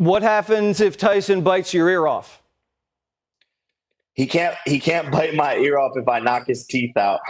What happens if Tyson bites your ear off? He can't bite my ear off if I knock his teeth out.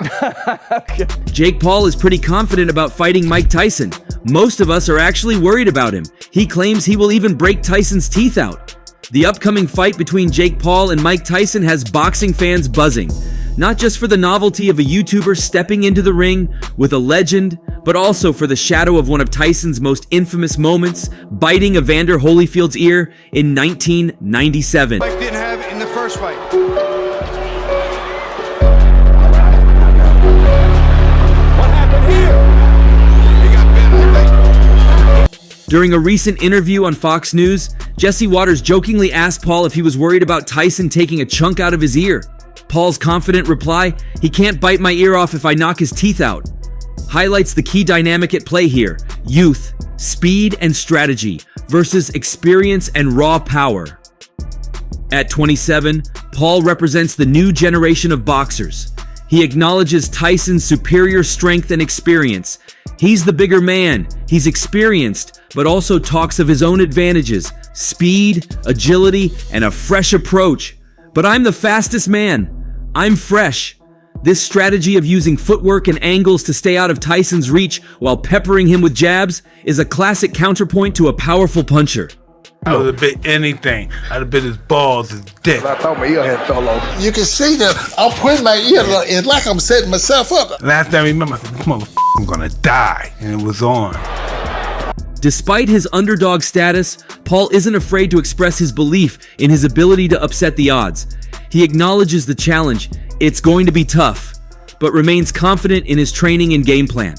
Okay. Jake Paul is pretty confident about fighting Mike Tyson. Most of us are actually worried about him. He claims he will even break Tyson's teeth out. The upcoming fight between Jake Paul and Mike Tyson has boxing fans buzzing. Not just for the novelty of a YouTuber stepping into the ring with a legend, but also for the shadow of one of Tyson's most infamous moments, biting Evander Holyfield's ear in 1997. Mike didn't have it in the first fight. What happened here? He got bit, I think. During a recent interview on Fox News, Jesse Waters jokingly asked Paul if he was worried about Tyson taking a chunk out of his ear. Paul's confident reply, "He can't bite my ear off if I knock his teeth out," highlights the key dynamic at play here: youth, speed, and strategy versus experience and raw power. At 27, Paul represents the new generation of boxers. He acknowledges Tyson's superior strength and experience. He's the bigger man, he's experienced, but also talks of his own advantages: speed, agility, and a fresh approach. "But I'm the fastest man. I'm fresh." This strategy of using footwork and angles to stay out of Tyson's reach while peppering him with jabs is a classic counterpoint to a powerful puncher. I would have bit anything. I'd have bit his balls, his dick. I thought my ear had fell off. You can see that I'm putting my ear, it's like I'm setting myself up. Last time I remember, I said, this motherfucker, I'm gonna die. And it was on. Despite his underdog status, Paul isn't afraid to express his belief in his ability to upset the odds. He acknowledges the challenge, it's going to be tough, but remains confident in his training and game plan.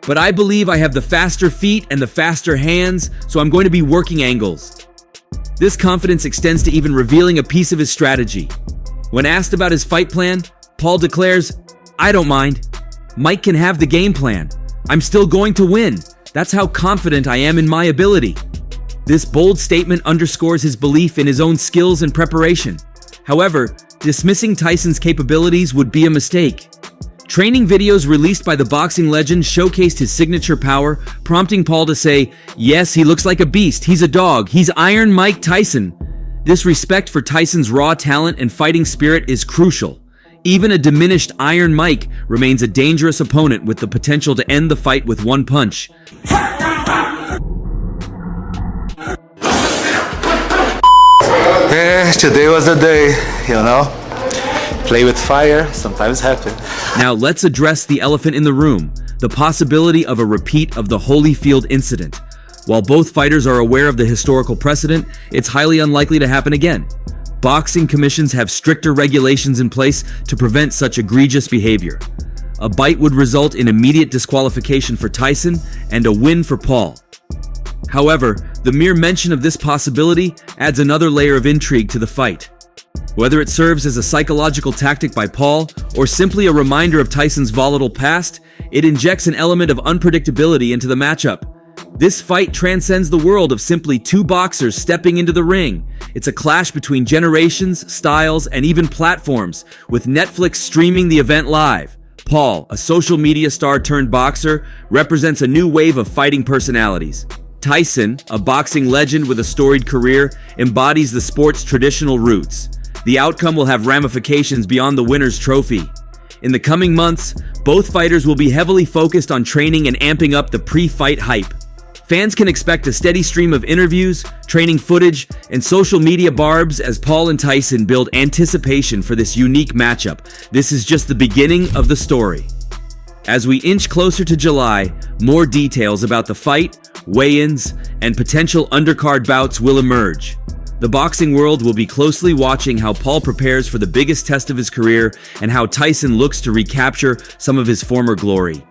"But I believe I have the faster feet and the faster hands, so I'm going to be working angles." This confidence extends to even revealing a piece of his strategy. When asked about his fight plan, Paul declares, "I don't mind. Mike can have the game plan. I'm still going to win. That's how confident I am in my ability." This bold statement underscores his belief in his own skills and preparation. However, dismissing Tyson's capabilities would be a mistake. Training videos released by the boxing legend showcased his signature power, prompting Paul to say, "Yes, he looks like a beast. He's a dog. He's Iron Mike Tyson." This respect for Tyson's raw talent and fighting spirit is crucial. Even a diminished Iron Mike remains a dangerous opponent with the potential to end the fight with one punch. Yeah, today was the day, you know? Play with fire, sometimes happen. Now let's address the elephant in the room, the possibility of a repeat of the Holyfield incident. While both fighters are aware of the historical precedent, it's highly unlikely to happen again. Boxing commissions have stricter regulations in place to prevent such egregious behavior. A bite would result in immediate disqualification for Tyson and a win for Paul. However, the mere mention of this possibility adds another layer of intrigue to the fight. Whether it serves as a psychological tactic by Paul or simply a reminder of Tyson's volatile past, it injects an element of unpredictability into the matchup. This fight transcends the world of simply two boxers stepping into the ring. It's a clash between generations, styles, and even platforms, with Netflix streaming the event live. Paul, a social media star turned boxer, represents a new wave of fighting personalities. Tyson, a boxing legend with a storied career, embodies the sport's traditional roots. The outcome will have ramifications beyond the winner's trophy. In the coming months, both fighters will be heavily focused on training and amping up the pre-fight hype. Fans can expect a steady stream of interviews, training footage, and social media barbs as Paul and Tyson build anticipation for this unique matchup. This is just the beginning of the story. As we inch closer to July, more details about the fight, weigh-ins, and potential undercard bouts will emerge. The boxing world will be closely watching how Paul prepares for the biggest test of his career and how Tyson looks to recapture some of his former glory.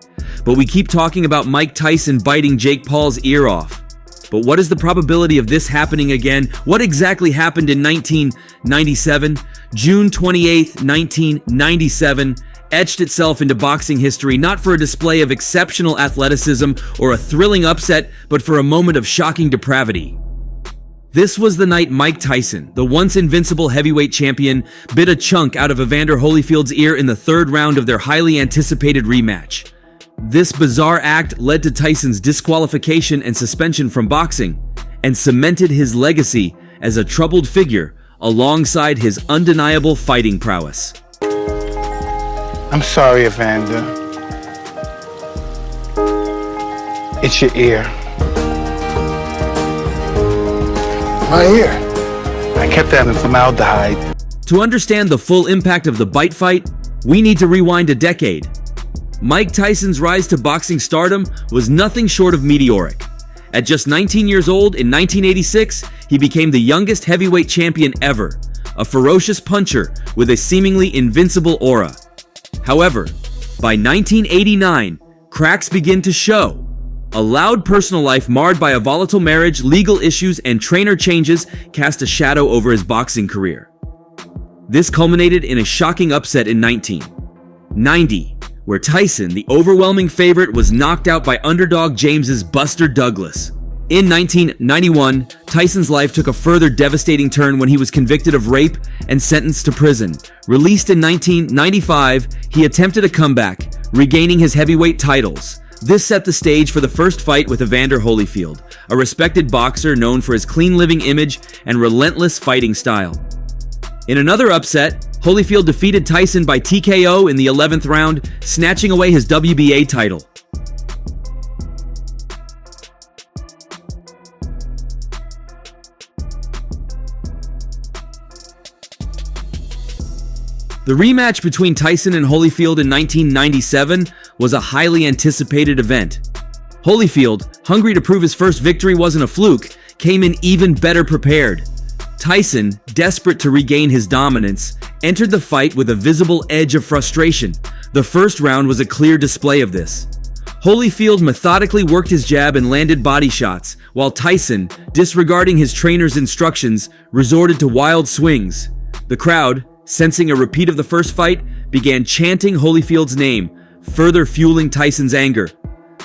But we keep talking about Mike Tyson biting Jake Paul's ear off. But what is the probability of this happening again? What exactly happened in 1997? June 28th, 1997, etched itself into boxing history not for a display of exceptional athleticism or a thrilling upset, but for a moment of shocking depravity. This was the night Mike Tyson, the once invincible heavyweight champion, bit a chunk out of Evander Holyfield's ear in the third round of their highly anticipated rematch. This bizarre act led to Tyson's disqualification and suspension from boxing, and cemented his legacy as a troubled figure alongside his undeniable fighting prowess. I'm sorry, Evander. It's your ear. My ear. I kept that in formaldehyde. To understand the full impact of the bite fight, we need to rewind a decade. Mike Tyson's rise to boxing stardom was nothing short of meteoric. At just 19 years old in 1986, he became the youngest heavyweight champion ever, a ferocious puncher with a seemingly invincible aura. However, by 1989, cracks begin to show. A loud personal life marred by a volatile marriage, legal issues, and trainer changes cast a shadow over his boxing career. This culminated in a shocking upset in 1990, where Tyson, the overwhelming favorite, was knocked out by underdog James's Buster Douglas. In 1991, Tyson's life took a further devastating turn when he was convicted of rape and sentenced to prison. Released in 1995, he attempted a comeback, regaining his heavyweight titles. This set the stage for the first fight with Evander Holyfield, a respected boxer known for his clean living image and relentless fighting style. In another upset, Holyfield defeated Tyson by TKO in the 11th round, snatching away his WBA title. The rematch between Tyson and Holyfield in 1997 was a highly anticipated event. Holyfield, hungry to prove his first victory wasn't a fluke, came in even better prepared. Tyson, desperate to regain his dominance, entered the fight with a visible edge of frustration. The first round was a clear display of this. Holyfield methodically worked his jab and landed body shots, while Tyson, disregarding his trainer's instructions, resorted to wild swings. The crowd, sensing a repeat of the first fight, began chanting Holyfield's name, further fueling Tyson's anger.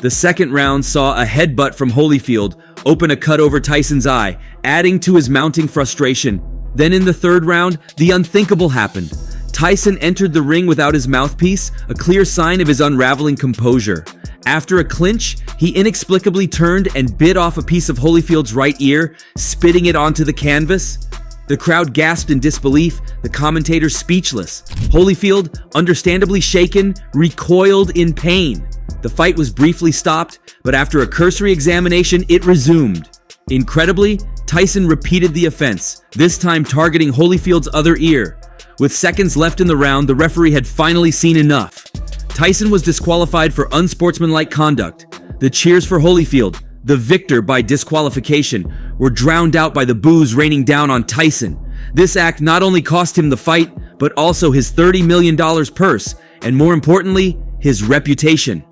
The second round saw a headbutt from Holyfield open a cut over Tyson's eye, adding to his mounting frustration. Then in the third round, the unthinkable happened. Tyson entered the ring without his mouthpiece, a clear sign of his unraveling composure. After a clinch, he inexplicably turned and bit off a piece of Holyfield's right ear, spitting it onto the canvas. The crowd gasped in disbelief, the commentators speechless. Holyfield, understandably shaken, recoiled in pain. The fight was briefly stopped, but after a cursory examination, it resumed. Incredibly, Tyson repeated the offense, this time targeting Holyfield's other ear. With seconds left in the round, the referee had finally seen enough. Tyson was disqualified for unsportsmanlike conduct. The cheers for Holyfield, the victor by disqualification, were drowned out by the boos raining down on Tyson. This act not only cost him the fight, but also his $30 million purse, and more importantly, his reputation.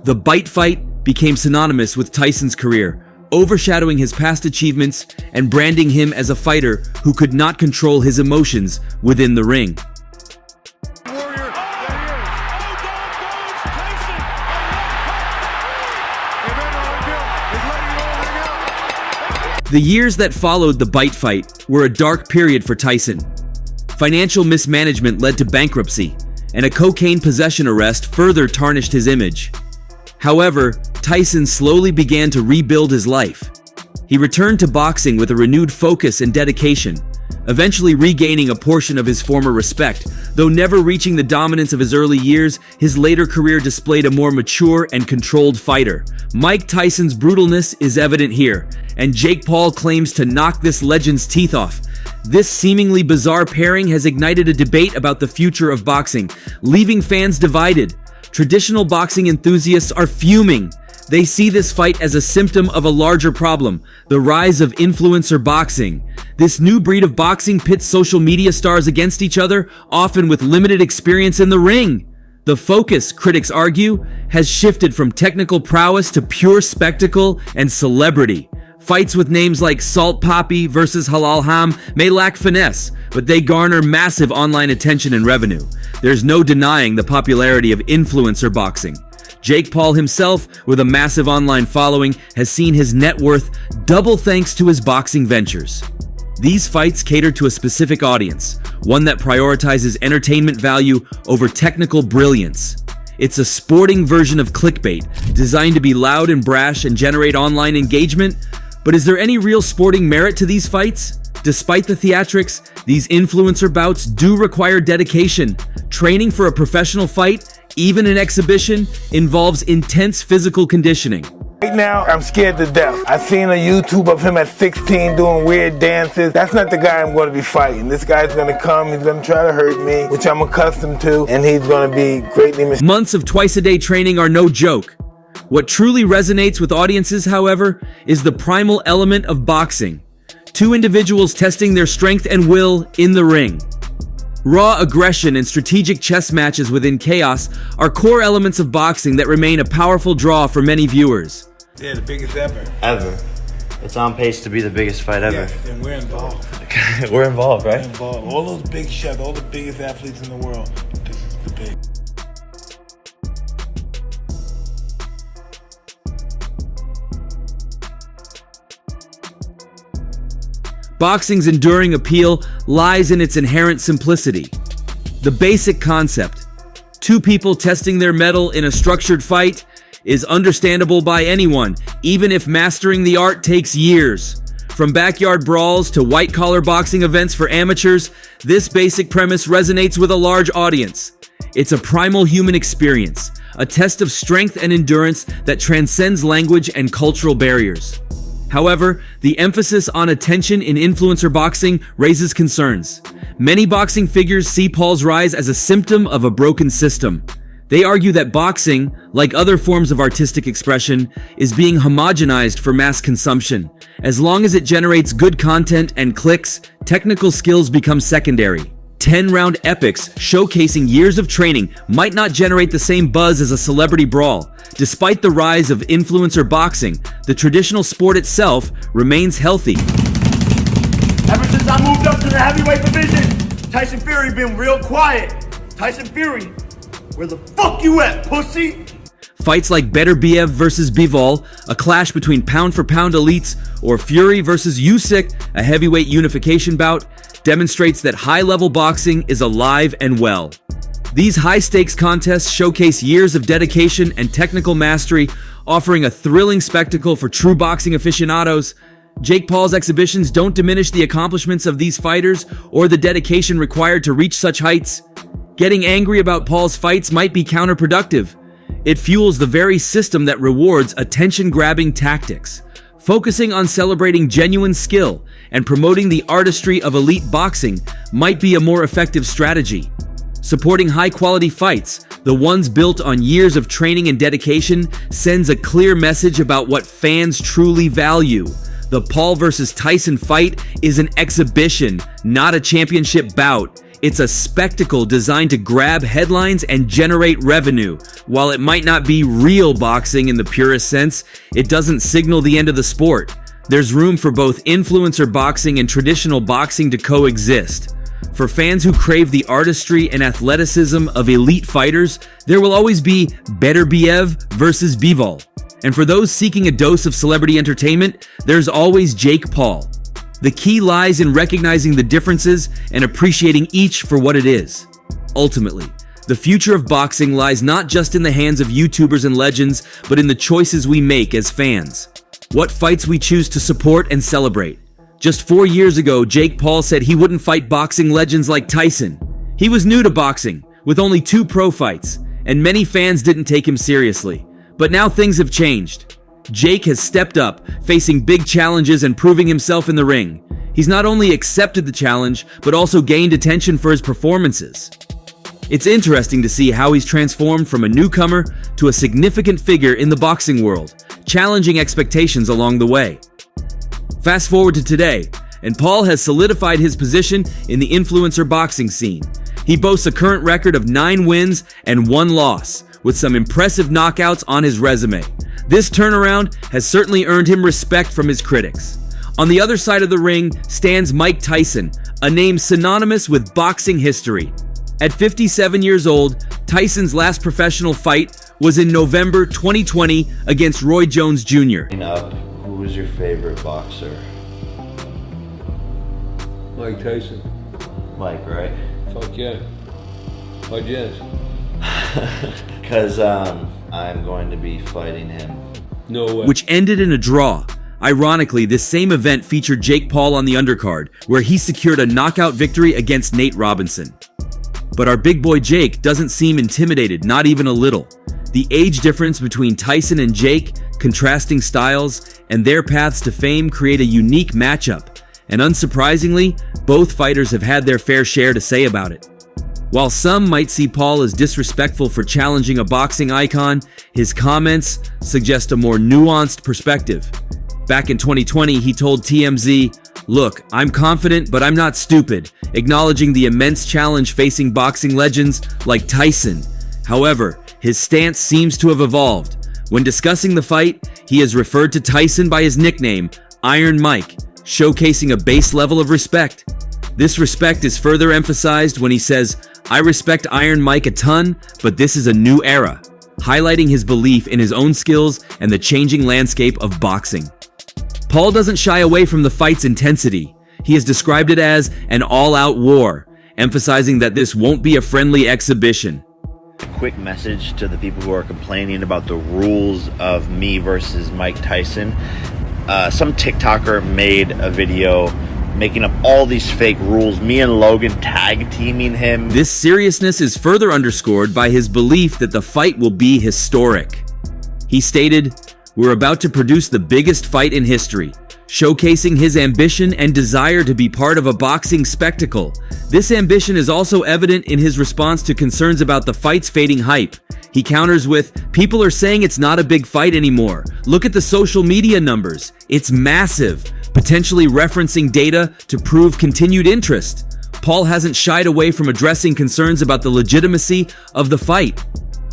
The bite fight became synonymous with Tyson's career, overshadowing his past achievements and branding him as a fighter who could not control his emotions within the ring. The years that followed the bite fight were a dark period for Tyson. Financial mismanagement led to bankruptcy, and a cocaine possession arrest further tarnished his image. However, Tyson slowly began to rebuild his life. He returned to boxing with a renewed focus and dedication, eventually regaining a portion of his former respect. Though never reaching the dominance of his early years, his later career displayed a more mature and controlled fighter. Mike Tyson's brutalness is evident here, and Jake Paul claims to knock this legend's teeth off. This seemingly bizarre pairing has ignited a debate about the future of boxing, leaving fans divided. Traditional boxing enthusiasts are fuming. They see this fight as a symptom of a larger problem, the rise of influencer boxing. This new breed of boxing pits social media stars against each other, often with limited experience in the ring. The focus, critics argue, has shifted from technical prowess to pure spectacle and celebrity. Fights with names like Salt Papi versus Halal Ham may lack finesse, but they garner massive online attention and revenue. There's no denying the popularity of influencer boxing. Jake Paul himself, with a massive online following, has seen his net worth double thanks to his boxing ventures. These fights cater to a specific audience, one that prioritizes entertainment value over technical brilliance. It's a sporting version of clickbait, designed to be loud and brash and generate online engagement, But is there any real sporting merit to these fights? Despite the theatrics, these influencer bouts do require dedication. Training for a professional fight, even an exhibition, involves intense physical conditioning. Right now, I'm scared to death. I seen a YouTube of him at 16 doing weird dances. That's not the guy I'm going to be fighting. This guy's going to come, he's going to try to hurt me, which I'm accustomed to, and he's going to be greatly mistaken. Months of twice-a-day training are no joke. What truly resonates with audiences, however, is the primal element of boxing. Two individuals testing their strength and will in the ring. Raw aggression and strategic chess matches within chaos are core elements of boxing that remain a powerful draw for many viewers. Yeah, the biggest ever. Ever. It's on pace to be the biggest fight ever. Yes, and we're involved. We're involved, right? We're involved. All those big shots, all the biggest athletes in the world. This is the big. Boxing's enduring appeal lies in its inherent simplicity. The basic concept, two people testing their mettle in a structured fight, is understandable by anyone, even if mastering the art takes years. From backyard brawls to white-collar boxing events for amateurs, this basic premise resonates with a large audience. It's a primal human experience, a test of strength and endurance that transcends language and cultural barriers. However, the emphasis on attention in influencer boxing raises concerns. Many boxing figures see Paul's rise as a symptom of a broken system. They argue that boxing, like other forms of artistic expression, is being homogenized for mass consumption. As long as it generates good content and clicks, technical skills become secondary. 10-round epics showcasing years of training might not generate the same buzz as a celebrity brawl. Despite the rise of influencer boxing, the traditional sport itself remains healthy. Ever since I moved up to the heavyweight division, Tyson Fury been real quiet. Tyson Fury, where the fuck you at, pussy? Fights like Beterbiev versus Bivol, a clash between pound-for-pound elites, or Fury versus Usyk, a heavyweight unification bout, demonstrates that high-level boxing is alive and well. These high-stakes contests showcase years of dedication and technical mastery, offering a thrilling spectacle for true boxing aficionados. Jake Paul's exhibitions don't diminish the accomplishments of these fighters or the dedication required to reach such heights. Getting angry about Paul's fights might be counterproductive. It fuels the very system that rewards attention-grabbing tactics. Focusing on celebrating genuine skill and promoting the artistry of elite boxing might be a more effective strategy. Supporting high-quality fights, the ones built on years of training and dedication, sends a clear message about what fans truly value. The Paul versus Tyson fight is an exhibition, not a championship bout. It's a spectacle designed to grab headlines and generate revenue. While it might not be real boxing in the purest sense, it doesn't signal the end of the sport. There's room for both influencer boxing and traditional boxing to coexist. For fans who crave the artistry and athleticism of elite fighters, there will always be Beterbiev versus Bivol. And for those seeking a dose of celebrity entertainment, there's always Jake Paul. The key lies in recognizing the differences and appreciating each for what it is. Ultimately, the future of boxing lies not just in the hands of YouTubers and legends, but in the choices we make as fans. What fights we choose to support and celebrate. Just 4 years ago, Jake Paul said he wouldn't fight boxing legends like Tyson. He was new to boxing, with only 2 pro fights, and many fans didn't take him seriously. But now things have changed. Jake has stepped up, facing big challenges and proving himself in the ring. He's not only accepted the challenge, but also gained attention for his performances. It's interesting to see how he's transformed from a newcomer to a significant figure in the boxing world, challenging expectations along the way. Fast forward to today, and Paul has solidified his position in the influencer boxing scene. He boasts a current record of 9 wins and 1 loss, with some impressive knockouts on his resume. This turnaround has certainly earned him respect from his critics. On the other side of the ring stands Mike Tyson, a name synonymous with boxing history. At 57 years old, Tyson's last professional fight was in November 2020 against Roy Jones Jr. Who was your favorite boxer? Mike Tyson. Mike, right? Fuck yeah. Fuck yes. Because I'm going to be fighting him. No way. Which ended in a draw. Ironically, this same event featured Jake Paul on the undercard, where he secured a knockout victory against Nate Robinson. But our big boy Jake doesn't seem intimidated, not even a little. The age difference between Tyson and Jake, contrasting styles, and their paths to fame create a unique matchup. And unsurprisingly, both fighters have had their fair share to say about it. While some might see Paul as disrespectful for challenging a boxing icon, his comments suggest a more nuanced perspective. Back in 2020, he told TMZ, "Look, I'm confident, but I'm not stupid," acknowledging the immense challenge facing boxing legends like Tyson. However, his stance seems to have evolved. When discussing the fight, he has referred to Tyson by his nickname, Iron Mike, showcasing a base level of respect. This respect is further emphasized when he says, "I respect Iron Mike a ton, but this is a new era," highlighting his belief in his own skills and the changing landscape of boxing. Paul doesn't shy away from the fight's intensity. He has described it as an all-out war, emphasizing that this won't be a friendly exhibition. Quick message to the people who are complaining about the rules of me versus Mike Tyson. Some TikToker made a video making up all these fake rules, me and Logan tag teaming him. This seriousness is further underscored by his belief that the fight will be historic. He stated, "We're about to produce the biggest fight in history," showcasing his ambition and desire to be part of a boxing spectacle. This ambition is also evident in his response to concerns about the fight's fading hype. He counters with, "People are saying it's not a big fight anymore. Look at the social media numbers. It's massive," potentially referencing data to prove continued interest. Paul hasn't shied away from addressing concerns about the legitimacy of the fight.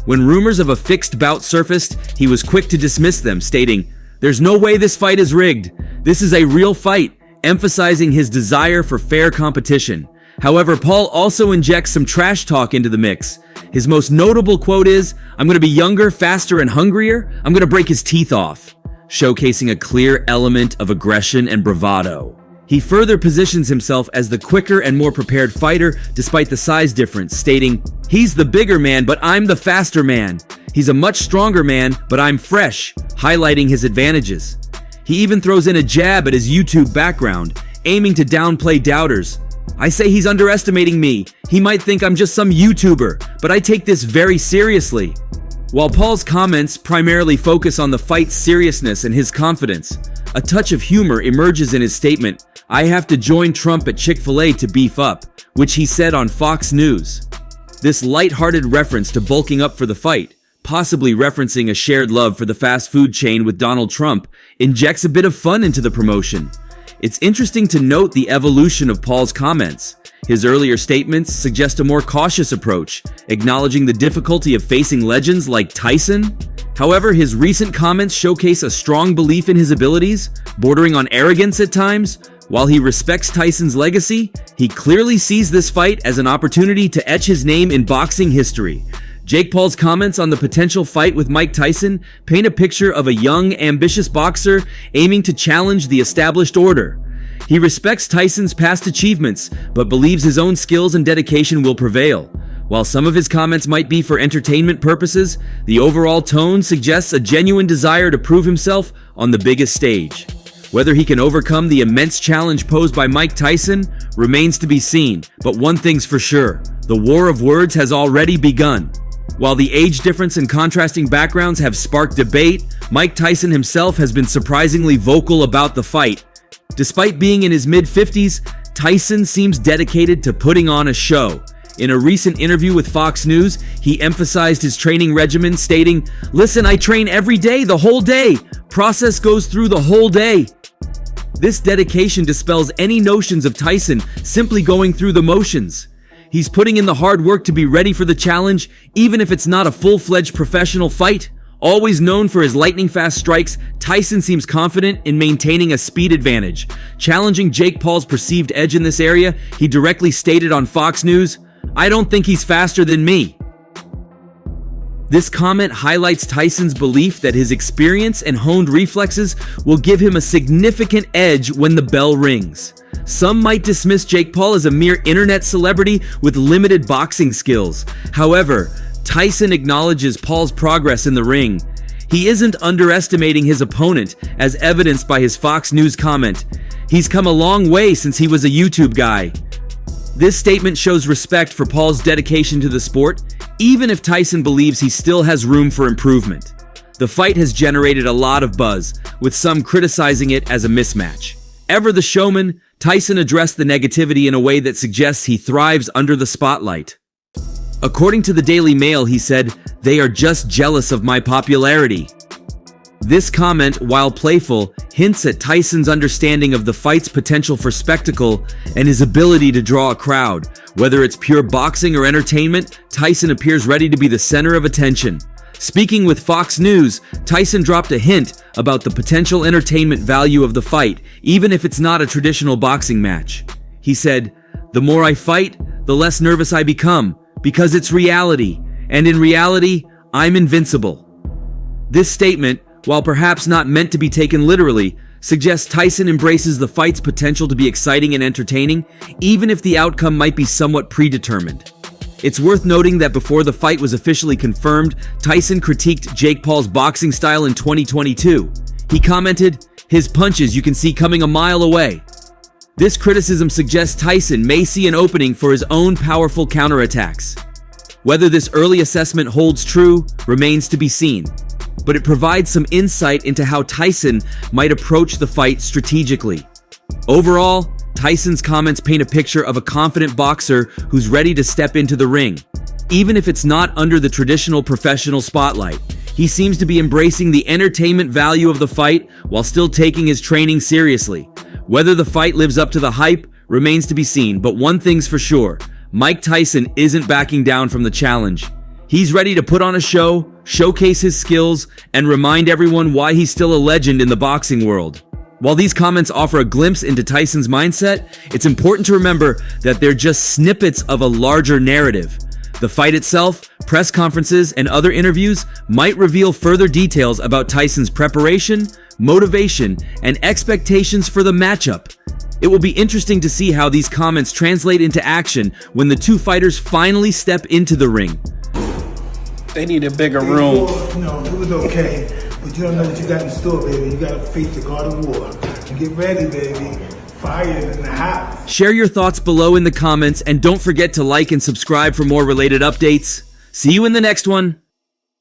When rumors of a fixed bout surfaced, he was quick to dismiss them, stating, "There's no way this fight is rigged. This is a real fight," emphasizing his desire for fair competition. However, Paul also injects some trash talk into the mix. His most notable quote is, "I'm going to be younger, faster, and hungrier. I'm going to break his teeth off," showcasing a clear element of aggression and bravado. He further positions himself as the quicker and more prepared fighter despite the size difference, stating, "He's the bigger man, but I'm the faster man. He's a much stronger man, but I'm fresh," highlighting his advantages. He even throws in a jab at his YouTube background, aiming to downplay doubters. "I say he's underestimating me. He might think I'm just some YouTuber, but I take this very seriously." While Paul's comments primarily focus on the fight's seriousness and his confidence, a touch of humor emerges in his statement, "I have to join Trump at Chick-fil-A to beef up," which he said on Fox News. This light-hearted reference to bulking up for the fight, possibly referencing a shared love for the fast food chain with Donald Trump, injects a bit of fun into the promotion. It's interesting to note the evolution of Paul's comments. His earlier statements suggest a more cautious approach, acknowledging the difficulty of facing legends like Tyson. However, his recent comments showcase a strong belief in his abilities, bordering on arrogance at times. While he respects Tyson's legacy, he clearly sees this fight as an opportunity to etch his name in boxing history. Jake Paul's comments on the potential fight with Mike Tyson paint a picture of a young, ambitious boxer aiming to challenge the established order. He respects Tyson's past achievements, but believes his own skills and dedication will prevail. While some of his comments might be for entertainment purposes, the overall tone suggests a genuine desire to prove himself on the biggest stage. Whether he can overcome the immense challenge posed by Mike Tyson remains to be seen, but one thing's for sure, the war of words has already begun. While the age difference and contrasting backgrounds have sparked debate, Mike Tyson himself has been surprisingly vocal about the fight. Despite being in his mid-50s, Tyson seems dedicated to putting on a show. In a recent interview with Fox News, he emphasized his training regimen, stating, "Listen, I train every day, the whole day. Process goes through the whole day." This dedication dispels any notions of Tyson simply going through the motions. He's putting in the hard work to be ready for the challenge, even if it's not a full-fledged professional fight. Always known for his lightning-fast strikes, Tyson seems confident in maintaining a speed advantage. Challenging Jake Paul's perceived edge in this area, he directly stated on Fox News, "I don't think he's faster than me." This comment highlights Tyson's belief that his experience and honed reflexes will give him a significant edge when the bell rings. Some might dismiss Jake Paul as a mere internet celebrity with limited boxing skills. However, Tyson acknowledges Paul's progress in the ring. He isn't underestimating his opponent, as evidenced by his Fox News comment. He's come a long way since he was a YouTube guy. This statement shows respect for Paul's dedication to the sport, even if Tyson believes he still has room for improvement. The fight has generated a lot of buzz, with some criticizing it as a mismatch. Ever the showman, Tyson addressed the negativity in a way that suggests he thrives under the spotlight. According to the Daily Mail, he said, "They are just jealous of my popularity." This comment, while playful, hints at Tyson's understanding of the fight's potential for spectacle and his ability to draw a crowd. Whether it's pure boxing or entertainment, Tyson appears ready to be the center of attention. Speaking with Fox News, Tyson dropped a hint about the potential entertainment value of the fight, even if it's not a traditional boxing match. He said, "The more I fight, the less nervous I become, because it's reality, and in reality, I'm invincible." This statement, while perhaps not meant to be taken literally, suggests Tyson embraces the fight's potential to be exciting and entertaining, even if the outcome might be somewhat predetermined. It's worth noting that before the fight was officially confirmed, Tyson critiqued Jake Paul's boxing style in 2022. He commented, "His punches you can see coming a mile away." This criticism suggests Tyson may see an opening for his own powerful counterattacks. Whether this early assessment holds true remains to be seen, but it provides some insight into how Tyson might approach the fight strategically. Overall, Tyson's comments paint a picture of a confident boxer who's ready to step into the ring. Even if it's not under the traditional professional spotlight, he seems to be embracing the entertainment value of the fight while still taking his training seriously. Whether the fight lives up to the hype remains to be seen, but one thing's for sure, Mike Tyson isn't backing down from the challenge. He's ready to put on a show, showcase his skills, and remind everyone why he's still a legend in the boxing world. While these comments offer a glimpse into Tyson's mindset, it's important to remember that they're just snippets of a larger narrative. The fight itself, press conferences, and other interviews might reveal further details about Tyson's preparation, motivation, and expectations for the matchup. It will be interesting to see how these comments translate into action when the two fighters finally step into the ring. They need a bigger room. No, it was okay, but you don't know what you got in store, baby. You got to face the God of War. And get ready, baby. Fire in the house. Share your thoughts below in the comments, and don't forget to like and subscribe for more related updates. See you in the next one.